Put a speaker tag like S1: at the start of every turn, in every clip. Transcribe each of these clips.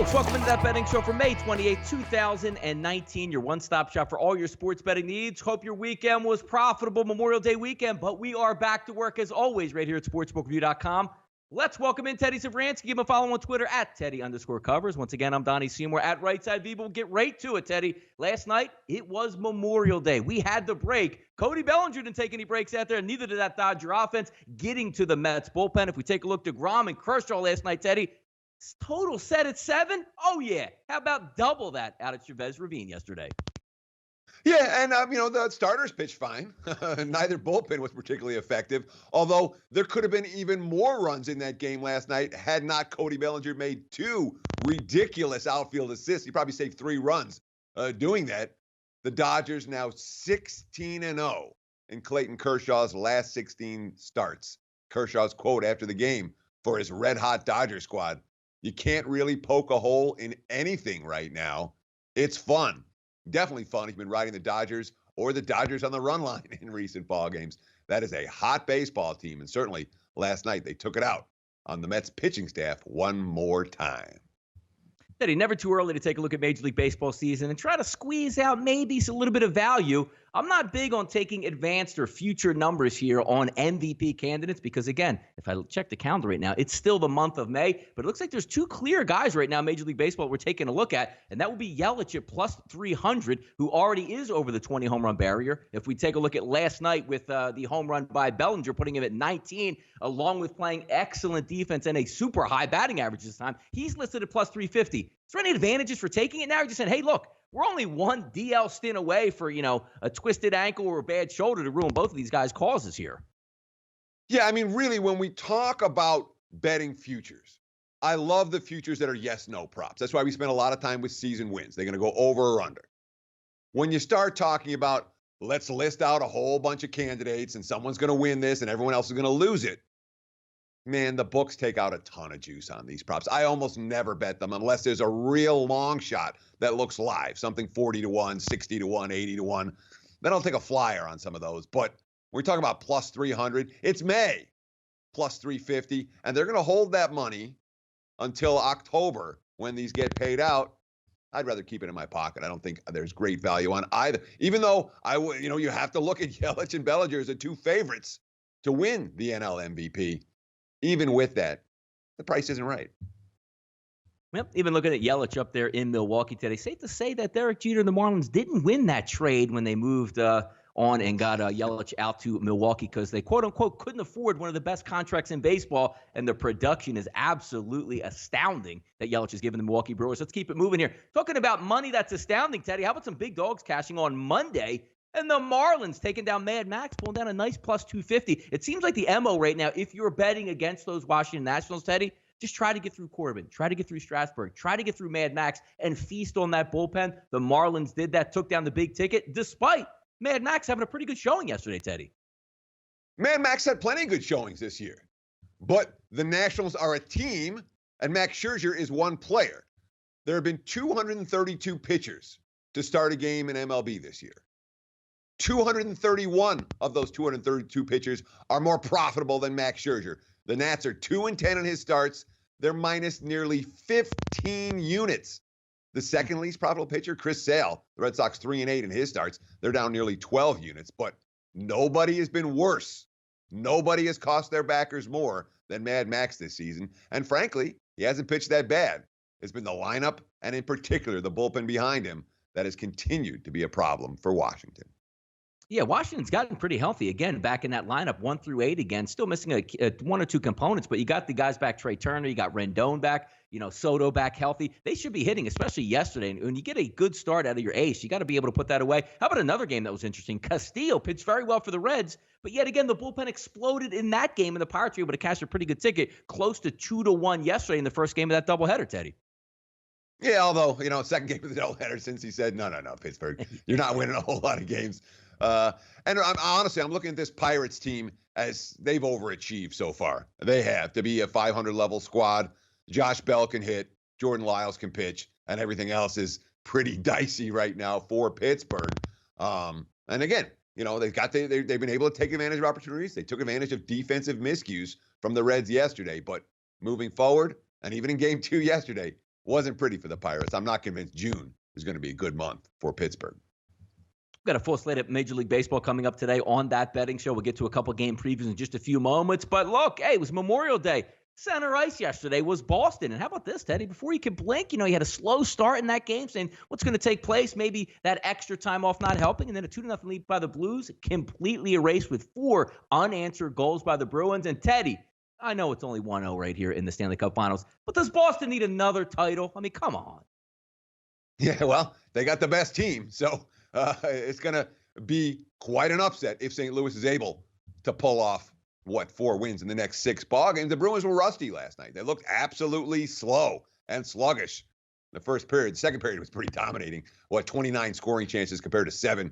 S1: Folks, welcome into that betting show for May 28, 2019. Your one-stop shop for all your sports betting needs. Hope your weekend was profitable, Memorial Day weekend, but we are back to work as always right here at sportsbookreview.com. Let's welcome in Teddy Savransky. Give him a follow on Twitter at Teddy_Covers. Once again, I'm Donnie Seymour at Right Side V. We'll get right to it, Teddy. Last night, it was Memorial Day. We had the break. Cody Bellinger didn't take any breaks out there, and neither did that Dodger offense getting to the Mets bullpen. If we take a look at DeGrom and Kershaw last night, Teddy, total set at 7? Oh, yeah. How about double that out at Chavez Ravine yesterday?
S2: Yeah, and, the starters pitched fine. Neither bullpen was particularly effective, although there could have been even more runs in that game last night had not Cody Bellinger made 2 ridiculous outfield assists. He probably saved 3 runs doing that. The Dodgers now 16-0 in Clayton Kershaw's last 16 starts. Kershaw's quote after the game for his red-hot Dodger squad: "You can't really poke a hole in anything right now. It's fun." Definitely fun. He's been riding the Dodgers or the Dodgers on the run line in recent ball games. That is a hot baseball team, and certainly last night they took it out on the Mets pitching staff one more time.
S1: Teddy, never too early to take a look at Major League Baseball season and try to squeeze out maybe a little bit of value. I'm not big on taking advanced or future numbers here on MVP candidates because, again, if I check the calendar right now, it's still the month of May. But it looks like there's 2 clear guys right now in Major League Baseball we're taking a look at, and that would be Yelich at plus 300, who already is over the 20 home run barrier. If we take a look at last night with the home run by Bellinger, putting him at 19, along with playing excellent defense and a super high batting average this time, he's listed at plus 350. Is there any advantages for taking it now? You're just saying, hey, look, we're only one DL stint away for, a twisted ankle or a bad shoulder to ruin both of these guys' causes here.
S2: Yeah, really, when we talk about betting futures, I love the futures that are yes-no props. That's why we spend a lot of time with season wins. They're going to go over or under. When you start talking about, let's list out a whole bunch of candidates and someone's going to win this and everyone else is going to lose it, man, the books take out a ton of juice on these props. I almost never bet them unless there's a real long shot that looks live, something 40-1, 60-1, 80-1. Then I'll take a flyer on some of those. But we're talking about plus 300. It's May, plus 350, and they're going to hold that money until October when these get paid out. I'd rather keep it in my pocket. I don't think there's great value on either. Even though you have to look at Yelich and Bellinger as the 2 favorites to win the NL MVP. Even with that, the price isn't right.
S1: Yep, even looking at Yelich up there in Milwaukee today, safe to say that Derek Jeter and the Marlins didn't win that trade when they moved on and got Yelich out to Milwaukee because they, quote-unquote, couldn't afford one of the best contracts in baseball, and the production is absolutely astounding that Yelich has given the Milwaukee Brewers. Let's keep it moving here. Talking about money that's astounding, Teddy, how about some big dogs cashing on Monday? And the Marlins taking down Mad Max, pulling down a nice plus 250. It seems like the MO right now, if you're betting against those Washington Nationals, Teddy, just try to get through Corbin, try to get through Strasburg, try to get through Mad Max, and feast on that bullpen. The Marlins did that, took down the big ticket, despite Mad Max having a pretty good showing yesterday, Teddy.
S2: Mad Max had plenty of good showings this year. But the Nationals are a team, and Max Scherzer is one player. There have been 232 pitchers to start a game in MLB this year. 231 of those 232 pitchers are more profitable than Max Scherzer. The Nats are 2-10 in his starts. They're minus nearly 15 units. The second least profitable pitcher, Chris Sale, the Red Sox 3-8 in his starts. They're down nearly 12 units, but nobody has been worse. Nobody has cost their backers more than Mad Max this season. And frankly, he hasn't pitched that bad. It's been the lineup, and in particular, the bullpen behind him, that has continued to be a problem for Washington.
S1: Yeah, Washington's gotten pretty healthy again, back in that lineup 1 through 8 again. Still missing a 1 or 2 components, but you got the guys back. Trey Turner, you got Rendon back, Soto back healthy. They should be hitting, especially yesterday. And when you get a good start out of your ace, you got to be able to put that away. How about another game that was interesting? Castillo pitched very well for the Reds, but yet again, the bullpen exploded in that game, and the Pirates were able to cash a pretty good ticket, close to 2-1 yesterday in the first game of that doubleheader, Teddy.
S2: Yeah, although, second game of the doubleheader since he said, no, Pittsburgh, you're not winning a whole lot of games. And I'm looking at this Pirates team as they've overachieved so far. They have to be a 500 level squad. Josh Bell can hit, Jordan Lyles can pitch, and everything else is pretty dicey right now for Pittsburgh. And again, they've been able to take advantage of opportunities. They took advantage of defensive miscues from the Reds yesterday. But moving forward, and even in game 2 yesterday, wasn't pretty for the Pirates. I'm not convinced June is going to be a good month for Pittsburgh.
S1: We've got a full slate of Major League Baseball coming up today on that betting show. We'll get to a couple game previews in just a few moments. But look, hey, it was Memorial Day. Center ice yesterday was Boston. And how about this, Teddy? Before you could blink, you had a slow start in that game, saying what's going to take place, maybe that extra time off not helping, and then a 2-0 lead by the Blues, completely erased with 4 unanswered goals by the Bruins. And Teddy, I know it's only 1-0 right here in the Stanley Cup Finals, but does Boston need another title? I mean, come on.
S2: Yeah, well, they got the best team, so it's going to be quite an upset if St. Louis is able to pull off 4 wins in the next 6 ball games. The Bruins were rusty last night. They looked absolutely slow and sluggish in the first period. The second period was pretty dominating. 29 scoring chances compared to 7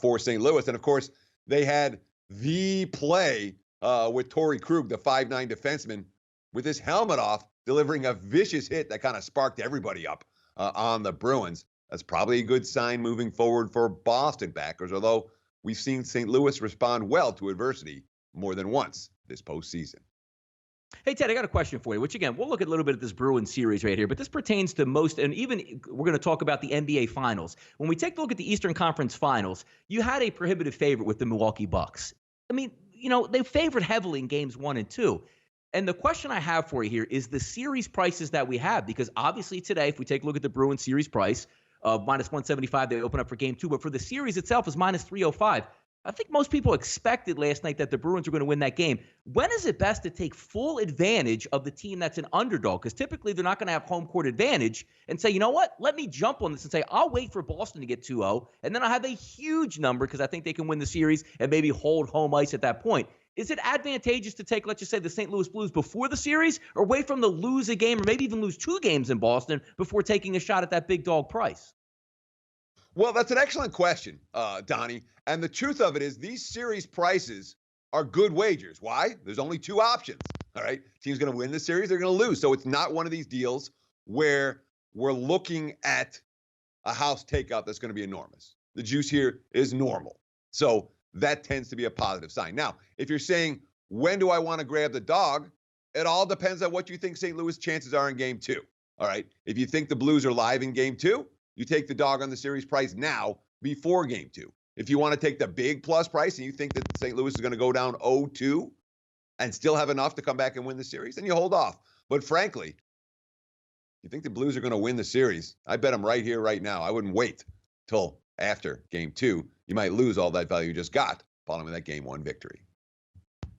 S2: for St. Louis. And, of course, they had the play with Torrey Krug, the 5'9 defenseman, with his helmet off, delivering a vicious hit that kind of sparked everybody up on the Bruins. That's probably a good sign moving forward for Boston backers, although we've seen St. Louis respond well to adversity more than once this postseason.
S1: Hey, Ted, I got a question for you, which, again, we'll look at a little bit at this Bruins series right here, but this pertains to most, and even we're going to talk about the NBA Finals. When we take a look at the Eastern Conference Finals, you had a prohibitive favorite with the Milwaukee Bucks. I mean, they favored heavily in games 1 and 2. And the question I have for you here is the series prices that we have, because obviously today, if we take a look at the Bruins series price of -175, they open up for game 2, but for the series itself is -305. I think most people expected last night that the Bruins were going to win that game. When is it best to take full advantage of the team that's an underdog? Because typically they're not going to have home court advantage and say, you know what, let me jump on this and say, I'll wait for Boston to get 2-0, and then I'll have a huge number because I think they can win the series and maybe hold home ice at that point. Is it advantageous to take, let's just say, the St. Louis Blues before the series, or wait for them to lose a game or maybe even lose 2 games in Boston before taking a shot at that big dog price?
S2: Well, that's an excellent question, Donnie. And the truth of it is these series prices are good wagers. Why? There's only 2 options, all right? Team's going to win the series, they're going to lose. So it's not one of these deals where we're looking at a house takeout that's going to be enormous. The juice here is normal. So that tends to be a positive sign. Now, if you're saying, when do I want to grab the dog? It all depends on what you think St. Louis' chances are in game 2, all right? If you think the Blues are live in game 2, you take the dog on the series price now before game 2. If you want to take the big plus price and you think that St. Louis is going to go down 0-2 and still have enough to come back and win the series, then you hold off. But frankly, you think the Blues are going to win the series, I bet them right here, right now. I wouldn't wait till after game 2. You might lose all that value you just got following that game 1 victory.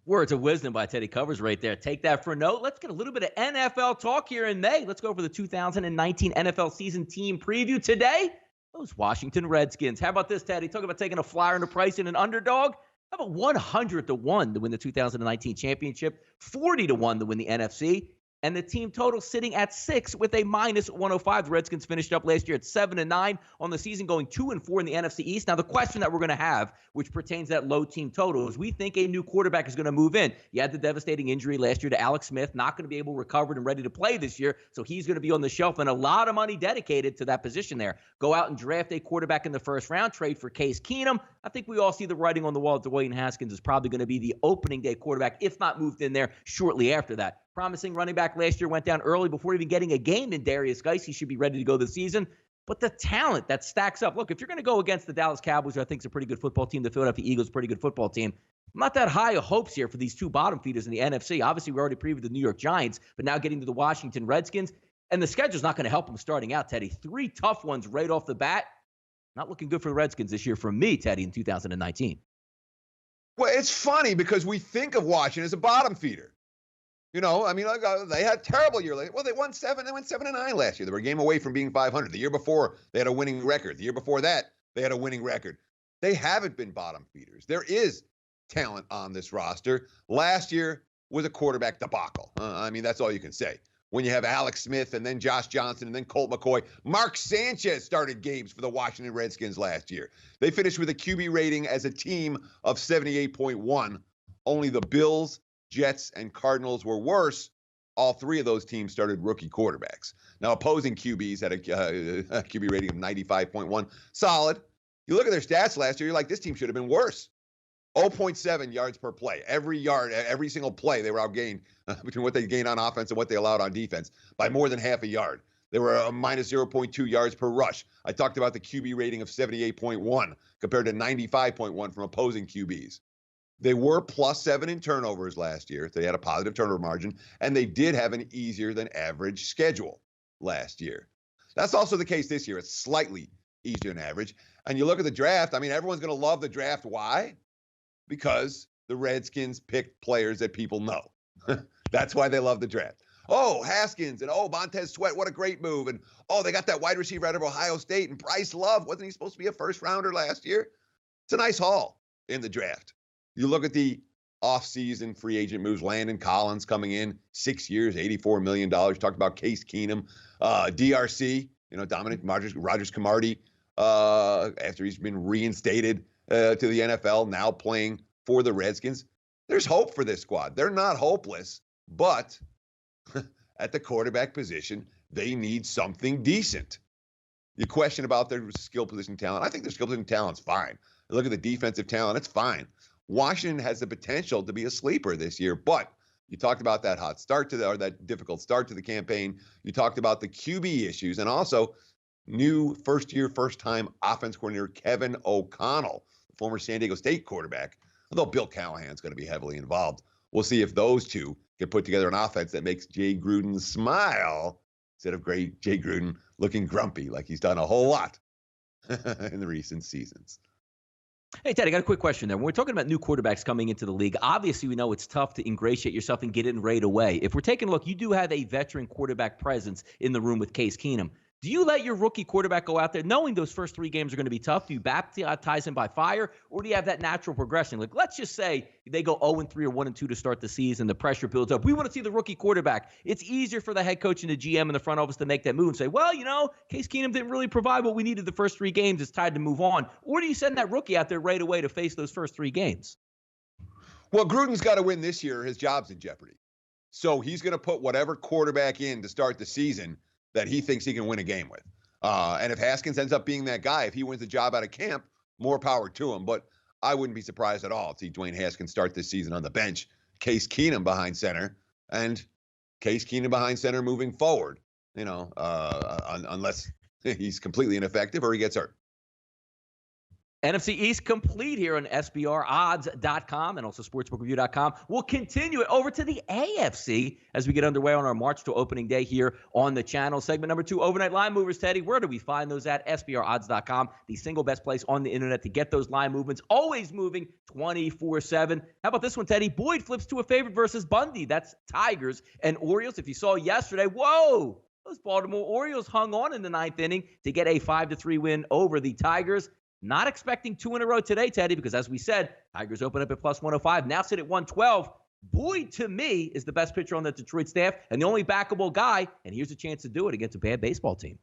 S1: Words of wisdom by Teddy Covers right there. Take that for a note. Let's get a little bit of NFL talk here in May. Let's go over the 2019 NFL season team preview today. Those Washington Redskins. How about this, Teddy? Talk about taking a flyer on the price in an underdog. How about 100-1 to win the 2019 championship, 40-1 to win the NFC, and the team total sitting at 6 with a -105. The Redskins finished up last year at 7-9 on the season, going 2-4 in the NFC East. Now, the question that we're going to have, which pertains to that low team total, is we think a new quarterback is going to move in. You had the devastating injury last year to Alex Smith, not going to be able to recover and ready to play this year, so he's going to be on the shelf, and a lot of money dedicated to that position there. Go out and draft a quarterback in the first round, trade for Case Keenum. I think we all see the writing on the wall that Dwayne Haskins is probably going to be the opening day quarterback, if not moved in there shortly after that. Promising running back last year went down early before even getting a game in Darius Geis. He should be ready to go this season. But the talent that stacks up. Look, if you're going to go against the Dallas Cowboys, who I think is a pretty good football team, the Philadelphia Eagles, pretty good football team, I'm not that high of hopes here for these 2 bottom feeders in the NFC. Obviously, we already previewed the New York Giants, but now getting to the Washington Redskins. And the schedule's not going to help them starting out, Teddy. 3 tough ones right off the bat. Not looking good for the Redskins this year from me, Teddy, in 2019.
S2: Well, it's funny because we think of Washington as a bottom feeder. I mean, they had a terrible year. Well, they went 7-9 last year. They were a game away from being 500. The year before, they had a winning record. The year before that, they had a winning record. They haven't been bottom feeders. There is talent on this roster. Last year was a quarterback debacle. I mean, that's all you can say. When you have Alex Smith and then Josh Johnson and then Colt McCoy. Mark Sanchez started games for the Washington Redskins last year. They finished with a QB rating as a team of 78.1. Only the Bills, Jets, and Cardinals were worse. All 3 of those teams started rookie quarterbacks. Now, opposing QBs had a QB rating of 95.1. Solid. You look at their stats last year, you're like, this team should have been worse. 0.7 yards per play. Every single play, they were outgained between what they gained on offense and what they allowed on defense by more than half a yard. They were a minus 0.2 yards per rush. I talked about the QB rating of 78.1 compared to 95.1 from opposing QBs. They were +7 in turnovers last year. They had a positive turnover margin, and they did have an easier than average schedule last year. That's also the case this year. It's slightly easier than average. And you look at the draft, I mean, everyone's going to love the draft. Why? Because the Redskins picked players that people know. That's why they love the draft. Oh, Haskins and Montez Sweat, what a great move. And they got that wide receiver out of Ohio State. And Bryce Love, wasn't he supposed to be a first rounder last year? It's a nice haul in the draft. You look at the offseason free agent moves, Landon Collins coming in, 6 years, $84 million. Talked about Case Keenum, DRC, Dominic Rogers Camardi, after he's been reinstated to the NFL, now playing for the Redskins. There's hope for this squad. They're not hopeless, but at the quarterback position, they need something decent. You question about their skill position talent. I think their skill position talent's fine. Look at the defensive talent. It's fine. Washington has the potential to be a sleeper this year, but you talked about that that difficult start to the campaign. You talked about the QB issues, and also new first-time offense coordinator Kevin O'Connell, the former San Diego State quarterback. Although Bill Callahan's going to be heavily involved. We'll see if those two can put together an offense that makes Jay Gruden smile instead of Jay Gruden looking grumpy like he's done a whole lot in the recent seasons.
S1: Hey, Ted, I got a quick question there. When we're talking about new quarterbacks coming into the league, obviously we know it's tough to ingratiate yourself and get in right away. If we're taking a look, you do have a veteran quarterback presence in the room with Case Keenum. Do you let your rookie quarterback go out there knowing those first 3 games are going to be tough? Do you baptize him by fire, or do you have that natural progression? Like, let's just say they go 0-3 or 1-2 to start the season. The pressure builds up. We want to see the rookie quarterback. It's easier for the head coach and the GM and the front office to make that move and say, well, Case Keenum didn't really provide what we needed the first 3 games. It's time to move on. Or do you send that rookie out there right away to face those first 3 games?
S2: Well, Gruden's got to win this year. His job's in jeopardy. So he's going to put whatever quarterback in to start the season that he thinks he can win a game with. And if Haskins ends up being that guy, if he wins the job out of camp, more power to him. But I wouldn't be surprised at all to see Dwayne Haskins start this season on the bench, Case Keenum behind center, and Case Keenum behind center moving forward, unless he's completely ineffective or he gets hurt.
S1: NFC East complete here on SBRodds.com and also SportsbookReview.com. We'll continue it over to the AFC as we get underway on our March to opening day here on the channel. Segment number 2, overnight line movers. Teddy, where do we find those at? SBRodds.com, the single best place on the internet to get those line movements. Always moving 24/7. How about this one, Teddy? Boyd flips to a favorite versus Bundy. That's Tigers and Orioles. If you saw yesterday, whoa! Those Baltimore Orioles hung on in the 9th inning to get a 5-3 win over the Tigers. Not expecting 2 in a row today, Teddy, because as we said, Tigers open up at +105, now sit at 112. Boyd, to me, is the best pitcher on the Detroit staff and the only backable guy, and here's a chance to do it against a bad baseball team.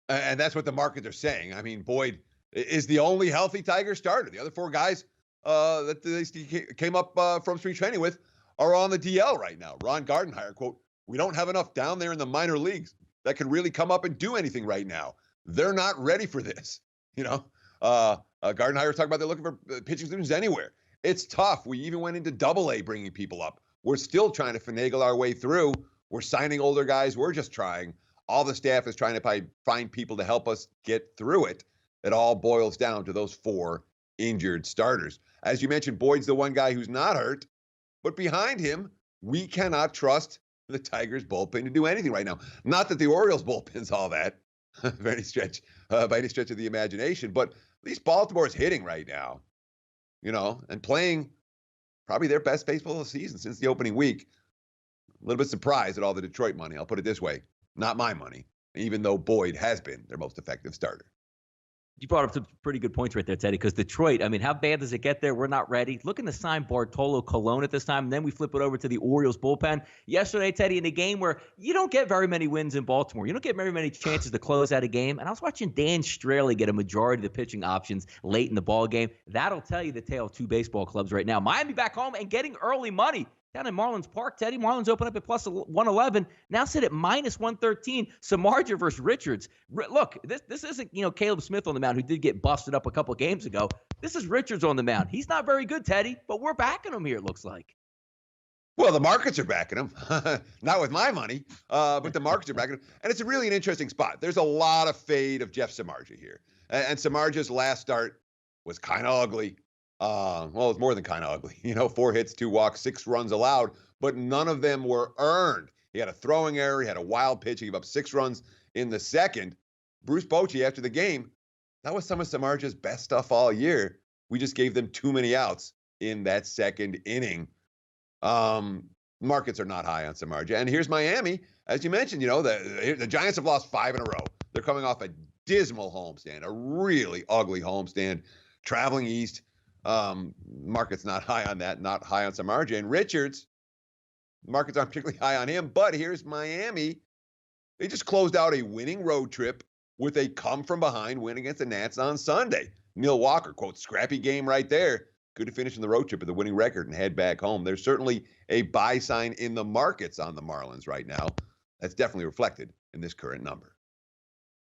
S2: And that's what the markets are saying. I mean, Boyd is the only healthy Tiger starter. The other 4 guys that they came up from spring training with are on the DL right now. Ron Gardenhire, quote, "We don't have enough down there in the minor leagues that can really come up and do anything right now. They're not ready for this." Gardenhire was talking about they're looking for pitching students anywhere. It's tough. We even went into AA bringing people up. We're still trying to finagle our way through. We're signing older guys. We're just trying. All the staff is trying to find people to help us get through it. It all boils down to those 4 injured starters. As you mentioned, Boyd's the one guy who's not hurt, but behind him, we cannot trust the Tigers bullpen to do anything right now. Not that the Orioles bullpen's all that by any stretch of the imagination, but at least Baltimore is hitting right now, and playing probably their best baseball of the season since the opening week. A little bit surprised at all the Detroit money. I'll put it this way, not my money, even though Boyd has been their most effective starter.
S1: You brought up some pretty good points right there, Teddy, because Detroit, I mean, how bad does it get there? We're not ready. Looking to sign Bartolo Colon at this time, and then we flip it over to the Orioles bullpen. Yesterday, Teddy, in a game where you don't get very many wins in Baltimore. You don't get very many chances to close out a game. And I was watching Dan Straley get a majority of the pitching options late in the ball game. That'll tell you the tale of 2 baseball clubs right now. Miami back home and getting early money. Down in Marlins Park, Teddy. Marlins open up at +111. Now sit at -113. Samardzija versus Richards. Look, this isn't, Caleb Smith on the mound, who did get busted up a couple games ago. This is Richards on the mound. He's not very good, Teddy, but we're backing him here, it looks like.
S2: Well, the markets are backing him. Not with my money, but the markets are backing him. And it's really an interesting spot. There's a lot of fade of Jeff Samardzija here. And Samardzija's last start was kind of ugly. Well, it's more than kind of ugly. 4 hits, 2 walks, 6 runs allowed, but none of them were earned. He had a throwing error. He had a wild pitch. He gave up 6 runs in the second. Bruce Bochy, after the game, that was some of Samardzija's best stuff all year. We just gave them too many outs in that second inning. Markets are not high on Samardzija. And here's Miami. As you mentioned, the Giants have lost 5 in a row. They're coming off a dismal homestand, a really ugly homestand, traveling east. Market's not high on that, not high on Samardzija. And Richards, markets aren't particularly high on him, but here's Miami. They just closed out a winning road trip with a come-from-behind win against the Nats on Sunday. Neil Walker, quote, scrappy game right there. Good to finish in the road trip with a winning record and head back home. There's certainly a buy sign in the markets on the Marlins right now. That's definitely reflected in this current number.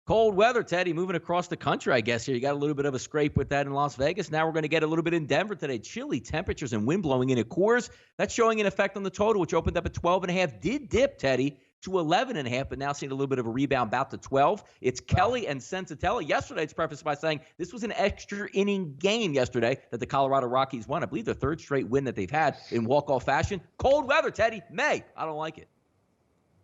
S1: Cold weather, Teddy, moving across the country, I guess, here. You got a little bit of a scrape with that in Las Vegas. Now we're going to get a little bit in Denver today. Chilly temperatures and wind blowing in at Coors. That's showing an effect on the total, which opened up at 12.5. Did dip, Teddy, to 11.5, but now seeing a little bit of a rebound back to 12. It's Kelly and Sensatella. Yesterday, it's prefaced by saying this was an extra inning game yesterday that the Colorado Rockies won. I believe the 3rd straight win that they've had in walk-off fashion. Cold weather, Teddy. May. I don't like it.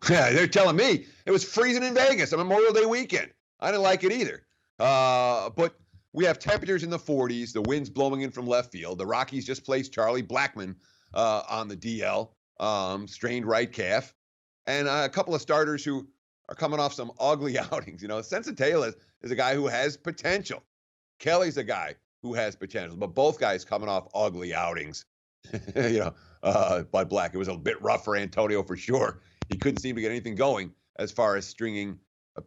S2: Yeah, they're telling me it was freezing in Vegas on Memorial Day weekend. I didn't like it either. But we have temperatures in the 40s, the wind's blowing in from left field. The Rockies just placed Charlie Blackmon on the DL, strained right calf. And a couple of starters who are coming off some ugly outings. Sensatella is a guy who has potential. Kelly's a guy who has potential. But both guys coming off ugly outings. By Black, it was a bit rough for Antonio for sure. He couldn't seem to get anything going as far as stringing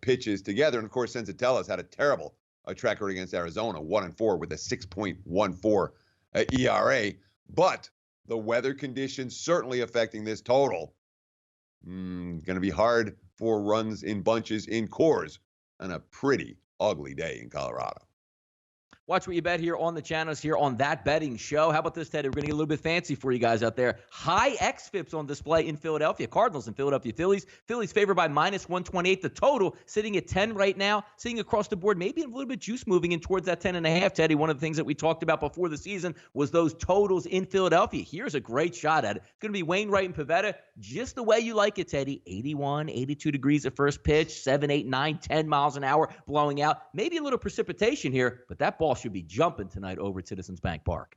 S2: pitches together. And, of course, Sensatella's had a terrible track record against Arizona, 1-4 with a 6.14 ERA. But the weather conditions certainly affecting this total. Going to be hard for runs in bunches in Coors on a pretty ugly day in Colorado.
S1: Watch what you bet here on the channels here on That Betting Show. How about this, Teddy? We're going to get a little bit fancy for you guys out there. High XFIP'S on display in Philadelphia. Cardinals and Philadelphia Phillies. Phillies favored by -128. The total sitting at 10 right now. Sitting across the board, maybe a little bit juice moving in towards that 10.5, Teddy. One of the things that we talked about before the season was those totals in Philadelphia. Here's a great shot at it. It's going to be Wainwright and Pivetta, just the way you like it, Teddy. 81, 82 degrees at first pitch, 7, 8, 9, 10 miles an hour blowing out. Maybe a little precipitation here, but that ball should be jumping tonight over at Citizens Bank Park.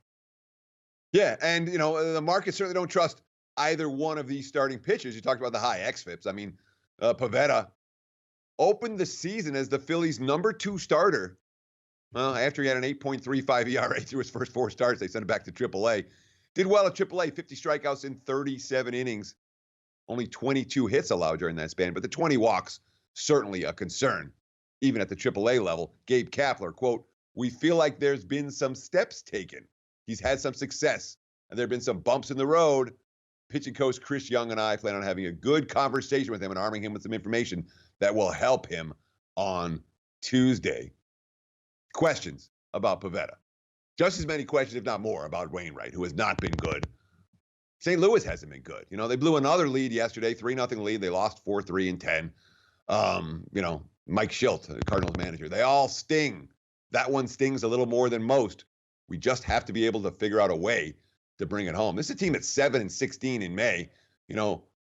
S2: Yeah, and, the markets certainly don't trust either one of these starting pitchers. You talked about the high XFIPs. I mean, Pivetta opened the season as the Phillies' number 2 starter. Well, after he had an 8.35 ERA through his first 4 starts, they sent him back to AAA. Did well at AAA, 50 strikeouts in 37 innings. Only 22 hits allowed during that span, but the 20 walks, certainly a concern, even at the AAA level. Gabe Kapler, quote, "We feel like there's been some steps taken. He's had some success, and there have been some bumps in the road. Pitching coach Chris Young and I plan on having a good conversation with him and arming him with some information that will help him on Tuesday." Questions about Pivetta. Just as many questions, if not more, about Wainwright, who has not been good. St. Louis hasn't been good. They blew another lead yesterday, 3-0 lead. They lost 4-3 and 10. Mike Schilt, the Cardinals manager, they all sting. That one stings a little more than most. We just have to be able to figure out a way to bring it home. This is a team that's 7-16 in May.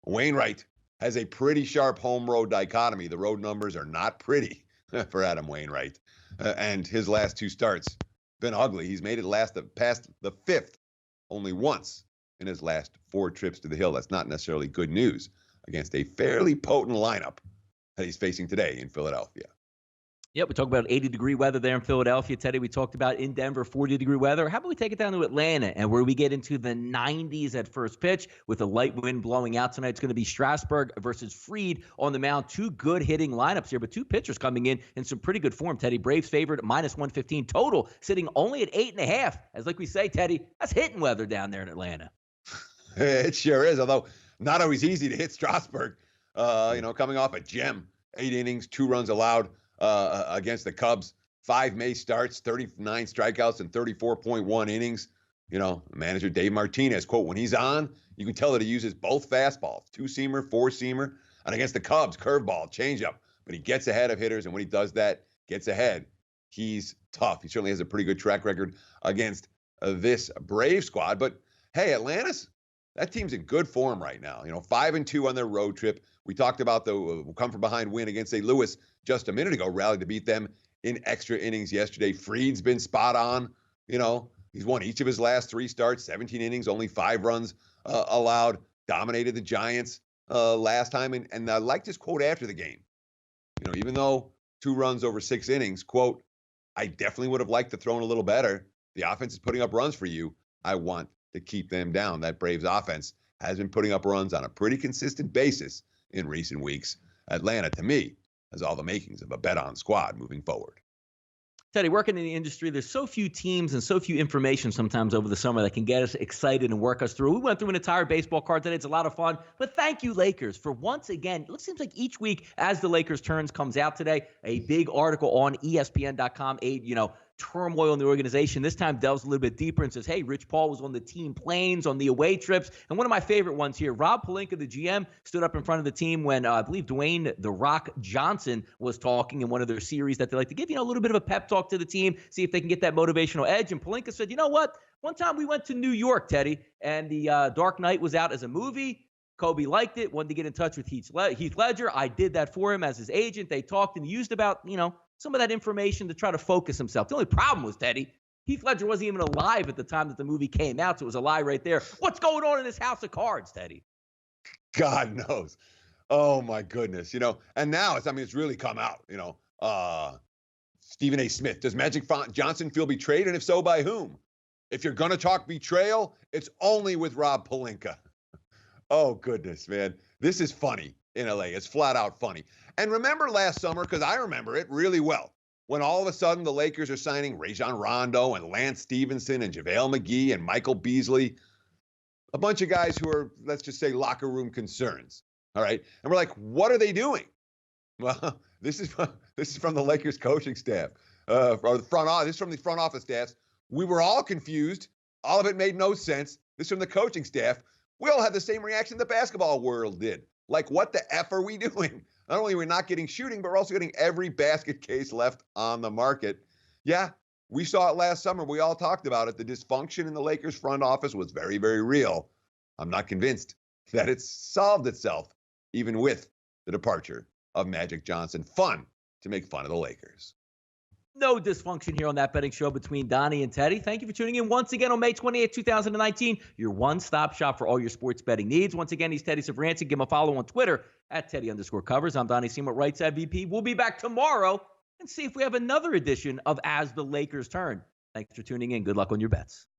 S2: Wainwright has a pretty sharp home road dichotomy. The road numbers are not pretty for Adam Wainwright. And his last 2 starts been ugly. He's made it past the 5th only once in his last 4 trips to the Hill. That's not necessarily good news against a fairly potent lineup that he's facing today in Philadelphia.
S1: Yep, we talked about 80-degree weather there in Philadelphia. Teddy, we talked about in Denver, 40-degree weather. How about we take it down to Atlanta, and where we get into the 90s at first pitch with a light wind blowing out tonight? It's going to be Strasburg versus Fried on the mound. 2 good hitting lineups here, but 2 pitchers coming in some pretty good form. Teddy, Braves favored at -115 total, sitting only at 8.5. As like we say, Teddy, that's hitting weather down there in Atlanta.
S2: It sure is, although not always easy to hit Strasburg. Coming off a gem, 8 innings, 2 runs allowed. Against the Cubs, 5 May starts, 39 strikeouts, and 34.1 innings. Manager Dave Martinez, quote, when he's on, you can tell that he uses both fastballs, two-seamer, four-seamer, and against the Cubs, curveball, changeup. But he gets ahead of hitters, and when he does that, gets ahead, he's tough. He certainly has a pretty good track record against this Brave squad. But, hey, that team's in good form right now. 5-2 on their road trip. We talked about the come-from-behind win against St. Louis just a minute ago, rallied to beat them in extra innings yesterday. Fried's been spot on. He's won each of his last 3 starts, 17 innings, only 5 runs allowed, dominated the Giants last time. And I liked his quote after the game. Even though 2 runs over 6 innings, quote, I definitely would have liked to throw in a little better. The offense is putting up runs for you. I want to keep them down. That Braves offense has been putting up runs on a pretty consistent basis in recent weeks. Atlanta, to me, has all the makings of a bet-on squad moving forward.
S1: Teddy, working in the industry, there's so few teams and so few information sometimes over the summer that can get us excited and work us through. We went through an entire baseball card today. It's a lot of fun. But thank you, Lakers, for once again, it seems like each week as the Lakers turns comes out today, a big article on ESPN.com, turmoil in the organization. This time delves a little bit deeper and says, hey, Rich Paul was on the team planes, on the away trips. And one of my favorite ones here, Rob Pelinka, the GM, stood up in front of the team when I believe Dwayne "The Rock" Johnson was talking in one of their series that they like to give, a little bit of a pep talk to the team, see if they can get that motivational edge. And Pelinka said, you know what? One time we went to New York, Teddy, and the Dark Knight was out as a movie. Kobe liked it, wanted to get in touch with Heath Ledger. I did that for him as his agent. They talked and used about, some of that information to try to focus himself. The only problem was, Teddy, Heath Ledger wasn't even alive at the time that the movie came out, so it was a lie right there. What's going on in this house of cards, Teddy?
S2: God knows. Oh, my goodness. And now it's really come out. Stephen A. Smith, does Magic Johnson feel betrayed? And if so, by whom? If you're going to talk betrayal, it's only with Rob Pelinka. Oh, goodness, man. This is funny in LA. It's flat out funny. And remember last summer, because I remember it really well, when all of a sudden the Lakers are signing Rajon Rondo and Lance Stevenson and JaVale McGee and Michael Beasley, a bunch of guys who are, let's just say, locker room concerns. All right. And we're like, what are they doing? Well, this is from the Lakers coaching staff, or the front office. This is from the front office staffs. We were all confused. All of it made no sense. This is from the coaching staff. We all had the same reaction the basketball world did. Like, what the F are we doing? Not only are we not getting shooting, but we're also getting every basket case left on the market. Yeah, we saw it last summer. We all talked about it. The dysfunction in the Lakers front office was very, very real. I'm not convinced that it's solved itself, even with the departure of Magic Johnson. Fun to make fun of the Lakers.
S1: No dysfunction here on That Betting Show between Donnie and Teddy. Thank you for tuning in once again on May 28, 2019, your one-stop shop for all your sports betting needs. Once again, he's Teddy Savranci. Give him a follow on Twitter at Teddy_Covers. I'm Donnie Seymour, right side VP. We'll be back tomorrow and see if we have another edition of As the Lakers Turn. Thanks for tuning in. Good luck on your bets.